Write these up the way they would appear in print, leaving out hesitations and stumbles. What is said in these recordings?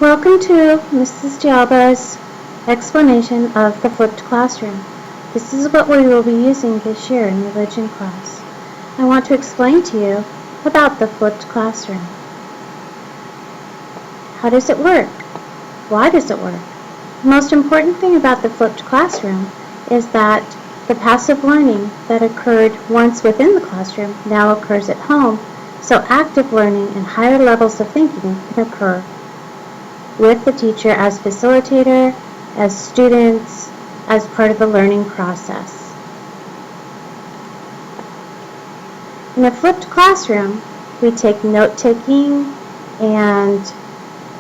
Welcome to Mrs. Dialba's explanation of the flipped classroom. This is what we will be using this year in religion class. I want to explain to you about the flipped classroom. How does it work? Why does it work? The most important thing about the flipped classroom is that the passive learning that occurred once within the classroom now occurs at home, so active learning and higher levels of thinking can occur with the teacher as facilitator, as students, as part of the learning process. In a flipped classroom, we take note-taking and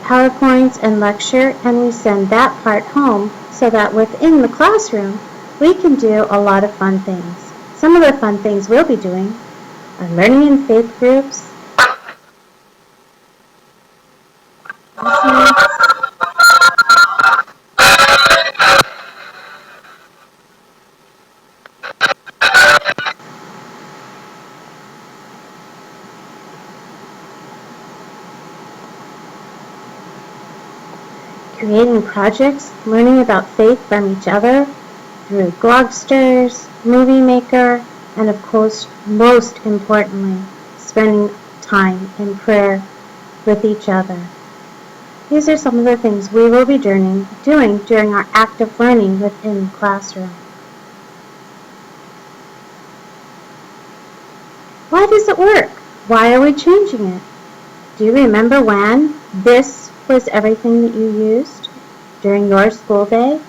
PowerPoints and lecture, and we send that part home so that within the classroom, we can do a lot of fun things. Some of the fun things we'll be doing are learning in faith groups, creating projects, learning about faith from each other through Glogsters, Movie Maker, and of course, most importantly, spending time in prayer with each other. These are some of the things we will be doing during our active learning within the classroom. Why does it work? Why are we changing it? Do you remember when this was everything that you used during your school day?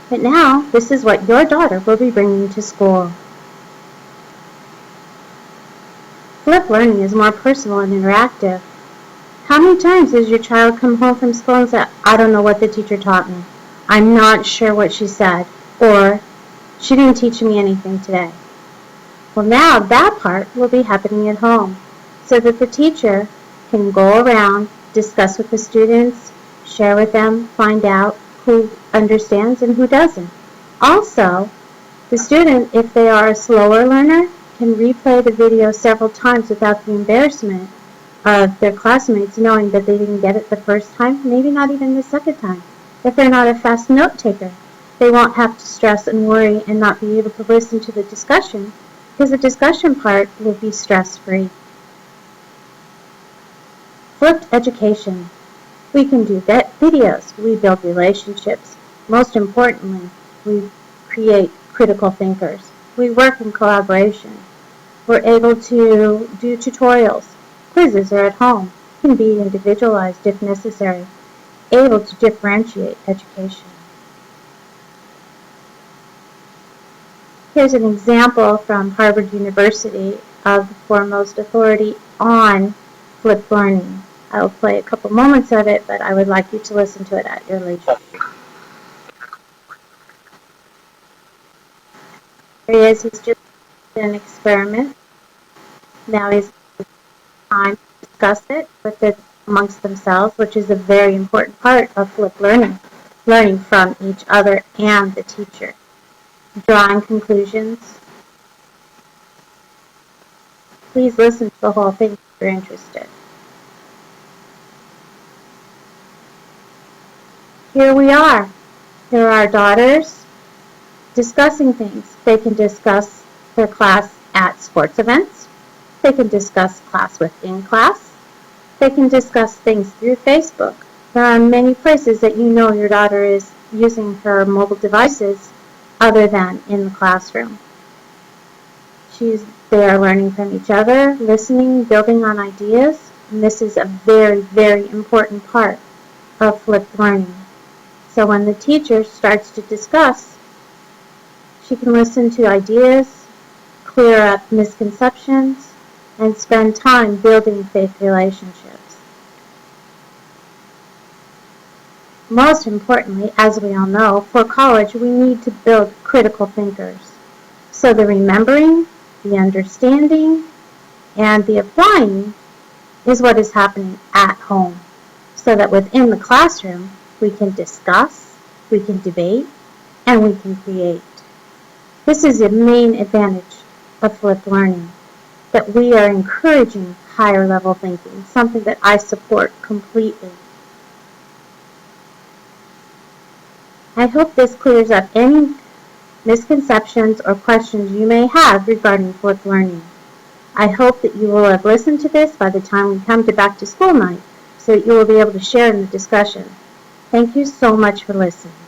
But now, this is what your daughter will be bringing to school. Flipped learning is more personal and interactive. How many times has your child come home from school and said, I don't know what the teacher taught me. I'm not sure what she said. Or, she didn't teach me anything today. Well, now that part will be happening at home so that the teacher can go around, discuss with the students, share with them, find out who understands and who doesn't. Also, the student, if they are a slower learner, can replay the video several times without the embarrassment of their classmates knowing that they didn't get it the first time, maybe not even the second time. If they're not a fast note taker, they won't have to stress and worry and not be able to listen to the discussion because the discussion part will be stress-free. Flipped education. We can do videos. We build relationships. Most importantly, we create critical thinkers. We work in collaboration. We're able to do tutorials. Quizzes are at home. Can be individualized if necessary. Able to differentiate education. Here's an example from Harvard University of the foremost authority on flipped learning. I will play a couple moments of it, but I would like you to listen to it at your leisure. Here he is. He's just did an experiment. Now is time to discuss it amongst themselves, which is a very important part of flipped learning, learning from each other and the teacher. Drawing conclusions. Please listen to the whole thing if you're interested. Here we are. Here are our daughters discussing things. They can discuss their class at sports events. They can discuss class within class. They can discuss things through Facebook. There are many places that you know your daughter is using her mobile devices other than in the classroom. They are learning from each other, listening, building on ideas, and this is a very, very important part of flipped learning. So when the teacher starts to discuss, she can listen to ideas, clear up misconceptions, and spend time building faith relationships. Most importantly, as we all know, for college we need to build critical thinkers. So the remembering, the understanding, and the applying is what is happening at home. So that within the classroom, we can discuss, we can debate, and we can create. This is the main advantage of flipped learning, that we are encouraging higher level thinking, something that I support completely. I hope this clears up any misconceptions or questions you may have regarding flipped learning. I hope that you will have listened to this by the time we come to back to school night so that you will be able to share in the discussion. Thank you so much for listening.